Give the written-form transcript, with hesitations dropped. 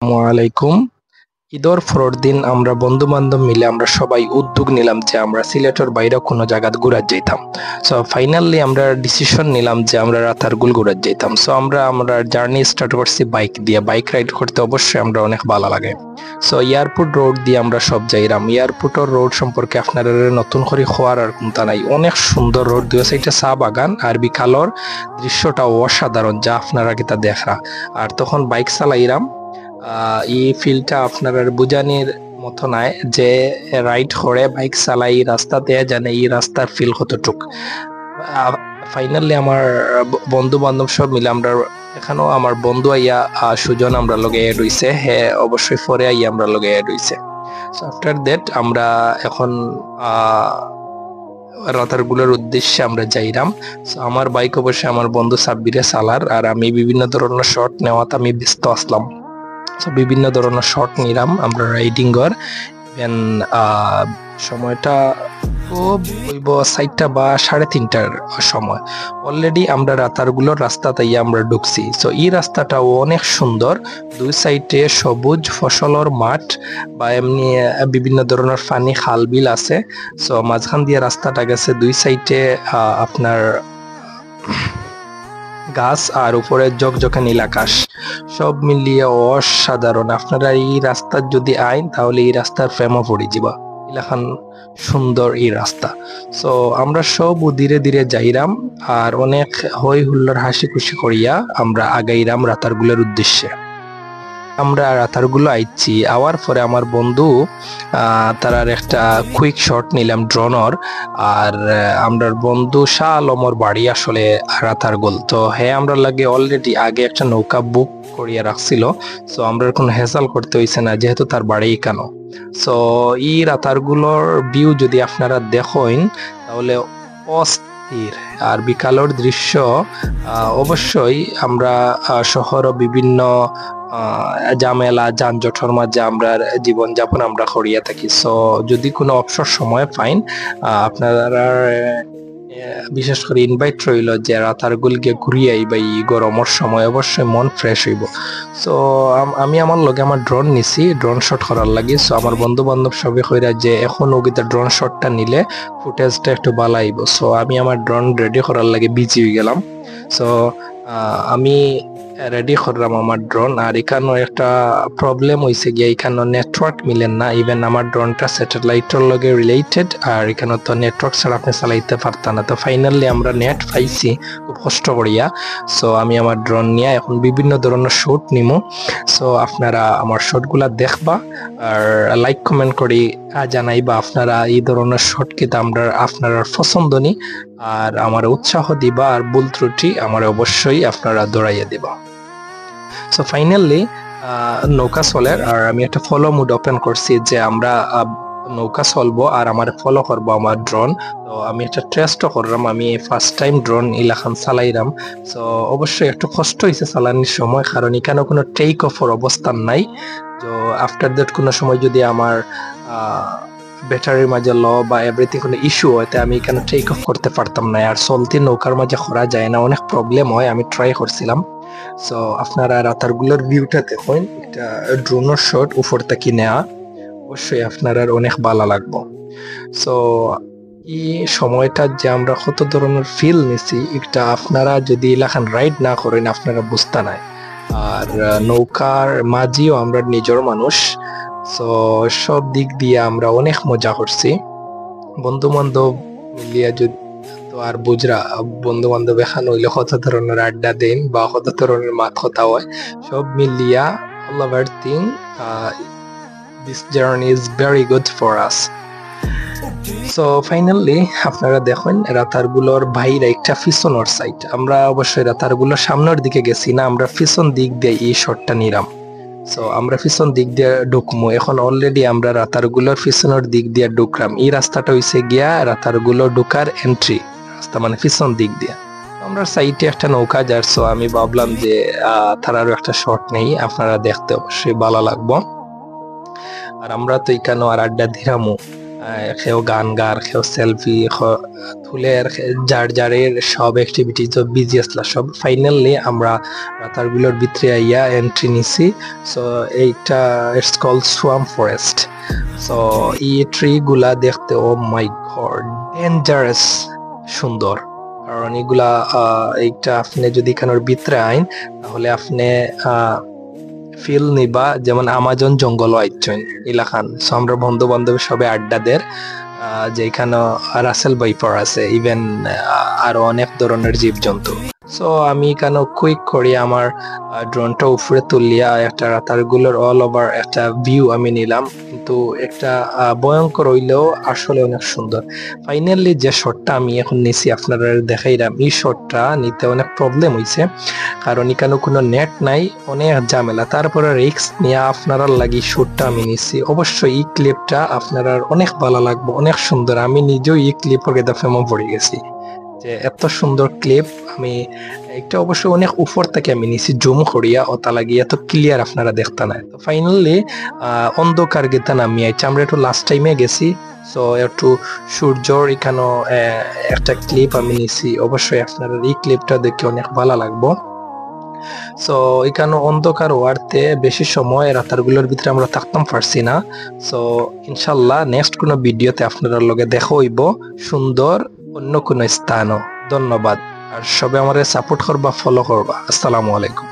আসসালামাইকুম। ঈদর পরের দিন আমরা বন্ধু বান্ধব মিলে আমরা সবাই উদ্যোগ নিলাম যে আমরা সিলেটের বাইরে কোনো জায়গা ঘুরার যাইতাম। সো ফাইনালি আমরা ডিসিশন নিলাম যে আমরা রাতারগুল ঘুরার যাইতাম। সো আমরা জার্নি স্টার্ট করছি বাইক দিয়ে। বাইক রাইড করতে অবশ্যই আমরা অনেক ভালো লাগে। সো এয়ারপোর্ট রোড দিয়ে আমরা সব যাইলাম। এয়ারপোর্টের রোড সম্পর্কে আপনারা নতুন করে হওয়ার আর কোনটা নাই, অনেক সুন্দর রোড, দুই সাইডে চা বাগান আর বিকালর দৃশ্যটা অসাধারণ, যা আপনারা কিতা দেখরা। আর তখন বাইক চালাইলাম। এই ফিলটা আপনার বুঝানির মতো নাই যে রাইড করে বাইক চালাই রাস্তাতে জানে এই রাস্তার ফিল কতটুক। ফাইনালি আমার বন্ধু বান্ধব সব মিলে আমরা এখানেও আমার বন্ধু আইয়া সুজন আমরা লগে এড হইছে, হ্যাঁ অবশ্যই পরে আইয়া আমরা লগে এড হইছে। আফটার দ্যাট আমরা এখন রাতারগুলোর উদ্দেশ্যে আমরা যাইলাম। আমার বাইক অবশ্যই আমার বন্ধু সাব্বিরে চালার, আর আমি বিভিন্ন ধরনের শট নেওয়াতে আমি ব্যস্ত আসলাম। বিভিন্ন ধরনের শট নিলাম আমরা রাইডিং এর। দেন সময়টা হইব 4টা বা 3:30টার সময়। অলরেডি আমরা রাতারগুলোর রাস্তাতে আমরা ঢুকছি। সো এই রাস্তাটাও অনেক সুন্দর, দুই সাইডে সবুজ ফসলের মাঠ বা এমনি বিভিন্ন ধরনের পানি খাল বিল আছে। সো মাঝখান দিয়ে রাস্তাটা গেছে, দুই সাইডে আপনার গাছ আর উপরে ঝকঝকে নীল আকাশ, সব মিলিয়ে অসাধারণ। আপনারা এই রাস্তার যদি আইন তাহলে এই রাস্তার প্রেমও পড়ে যাবা, এলাকান সুন্দর এই রাস্তা। সো আমরা সব ধীরে ধীরে যাইরাম আর অনেক হই হুল্লোড় হাসি খুশি করিয়া আমরা আগাইরাম রাতারগুলোর উদ্দেশ্যে। আমরা রাতারগুলো আইছি, আওয়ার পরে আমার বন্ধু তার একটা কুইক শট নিলাম ড্রোনর। আর আমরা বন্ধু শাহ আলমর বাড়ি আসলে রাতারগুল, তো হ্যাঁ আমরা লাগে অলরেডি আগে একটা নৌকা বুক করিয়া রাখছিল। সো আমরা কোনো হেসাল করতে হইছে না, যেহেতু তার বাড়ি কেন। সো এই রাতারগুলোর ভিউ যদি আপনারা দেখেন তাহলে অস্থির। আর বিকালের দৃশ্য অবশ্যই আমরা শহর বিভিন্ন ঝামেলা যানজটের মাঝে আমরা জীবন যাপন আমরা করিয়া থাকি। সো যদি কোনো অবসর সময় পাইন আপনারা বিশেষ করে ইনভাইট রইল যে রাতারগুল গিয়ে ঘুরিয়ে আইবা এই গরমের সময়, অবশ্যই মন ফ্রেশ হইব। সো আমি আমার লগে আমার ড্রোন নিছি ড্রোন শট করার লাগি। সো আমার বন্ধু বান্ধব সবাই কইরা যে এখন ওগিতে ড্রোন শটটা নিলে ফুটেজটা একটু ভালো আইব। সো আমি আমার ড্রোন রেডি করার লাগে বিজি হয়ে গেলাম। সো আমি রেডি করলাম আমার ড্রোন। আর এখানে একটা প্রবলেম হয়েছে গিয়ে এখানে নেটওয়ার্ক মিলেন না, ইভেন আমার ড্রোনটা স্যাটেলাইটের লগে রিলেটেড, আর এখানে তো নেটওয়ার্ক ছাড়া আপনি চালাইতে পারতাম না। তো ফাইনালি আমরা নেট পাইছি খুব কষ্ট করিয়া। সো আমি আমার ড্রোন নিয়ে এখন বিভিন্ন ধরনের শুট নিমু। সো আপনারা আমার শটগুলা দেখবা আর লাইক কমেন্ট করি জানাইবা আপনারা এই ধরনের শট কিন্তু আমরা আপনারা পছন্দ নি, আর আমার উৎসাহ দিবা, আর ভুল ত্রুটি আমার অবশ্যই আপনারা দৌড়াইয়া দিবা। সো ফাইনালি নৌকা চলে, আর আমি একটা ফলো মুড ওপেন করছি যে আমরা নৌকা চলবো আর আমার ফলো করবো আমার ড্রোন। তো আমি একটা টেস্টও করলাম, আমি ফার্স্ট টাইম ড্রোন ইলাখান চালাইলাম। সো অবশ্যই একটু কষ্ট হয়েছে চালানোর সময়, কারণ এখানে কোনো টেক অফের অবস্থান নাই। তো আফটার দ্যাট কোনো সময় যদি আমার ব্যাটারির মাঝে ল বা এভরিথিং কোনো ইস্যু হয়, আমি এখানে টেক অফ করতে পারতাম না। আর চলতি নৌকার মাঝে করা যায় না, অনেক প্রবলেম হয়, আমি ট্রাই করছিলাম। সো আপনারা রাতারগুলোর ভিউটা দেখুন, এটা ড্রোনের শট উপর থেকে নেওয়া, অবশ্যই আপনার অনেক ভালো লাগবে। সো এই সময়টা যে আমরা কত ধরনের ফিল নিছি, এটা আপনারা যদি এলাকান রাইড না করেন আপনারা বুঝতে নাই। আর নৌকার মাঝিও আমরা নিজের মানুষ। সো সব দিক দিয়ে আমরা অনেক মজা করছি বন্ধু বান্ধব মিলিয়ে। যদি তো আর বুঝরা বন্ধু বান্ধব এখানে হইলে কত ধরনের আড্ডা দেন বা কত ধরনের মাত কথা হয়, সব মিলিয়া all of everything this journey is very good for us. So finally আপনারা দেখুন রাতারগুলোর বাইরে একটা পিছনের সাইড। আমরা অবশ্যই রাতারগুলোর সামনের দিকে গেছি না, আমরা পিছন দিক দিয়ে এই শটটা নিলাম। সো আমরা পিছন দিক দিয়ে ঢুকমু এখন। অলরেডি আমরা রাতারগুলোর পিছনের দিক দিয়ে ঢুকলাম। এই রাস্তাটা হইছে গিয়া রাতারগুলো ঢুকার এন্ট্রি রাস্তা, মানে পিছন দিক দিয়ে। আমরা সাইডে একটা নৌকা যার। সো আমি ভাবলাম যে তারারও একটা শট নেই, আপনারা দেখতে অবশ্যই ভালো লাগবো। আর আমরা তো এখানে আর আড্ডা দিরামু। কেউ গান গার, কেউ সেলফি তুলের, যার যারের সব অ্যাক্টিভিটি তো বিজি আসলা সব। ফাইনালি আমরা রাতারগুলোর ভিতরে আইয়া এন্ট্রি নিছি। সো এইটা it's call swamp forest. So এই ট্রি গুলা দেখতে ও মাই গড ডেঞ্জারাস সুন্দর। কারণ এগুলা এইটা আপনি যদি এখানের ভিতরে আইন তাহলে আপনি ফিল নিবা যেমন আমাজন জঙ্গল আইছেন এলাকান। সো আমরা বন্ধু বান্ধব সবে আড্ডা দের, যেখানে রাসেল ভাইপার আছে, ইভেন আরো অনেক ধরনের জীবজন্তু। সো আমি এখানে কুইক করি আমার ড্রোনটা উপরে তুলিয়া একটা রাতারগুলোর অল ওভার একটা ভিউ আমি নিলাম, কিন্তু একটা ভয়ঙ্কর হইলেও আসলে অনেক সুন্দর। ফাইনালি যে শটটা আমি এখন নিছি আপনারা দেখাইলাম, এই শটটা নিতে অনেক প্রবলেম হয়েছে, কারণ এখানে কোনো নেট নাই, অনেক ঝামেলা। তারপরে রিস্ক নিয়ে আপনারা লাগি শুটটা আমি নিছি। অবশ্যই এই ক্লিপটা আপনারা অনেক ভালো লাগবে, অনেক সুন্দর। আমি নিজেও এই ক্লিপের গেদা ফেমো পড়ে গেছি যে এত সুন্দর ক্লিপ। আমি একটা অবশ্যই অনেক উপর থেকে আমি নিছি জুম করিয়া, ওটা লাগিয়ে এত ক্লিয়ার আপনারা দেখতে নাই। তো ফাইনালি অন্ধকার গেতা নামি আইছে, আমরা একটু লাস্ট টাইমে গেছি। সো একটু সূর্যর এখানে একটা ক্লিপ আমি নিছি, অবশ্যই আপনারা এই ক্লিপটা দেখে অনেক ভালো লাগবো। সো এখানে অন্ধকার হওয়ারতে বেশি সময় রাতারগুলোর ভিতরে আমরা থাকতাম পারছি না। সো ইনশাল্লাহ নেক্সট কোনো ভিডিওতে আপনারা লগে দেখা হইব সুন্দর অন্য কোনো স্থানও। ধন্যবাদ, আর সবে আমারে সাপোর্ট করবা, ফলো করবা। আসসালামু আলাইকুম।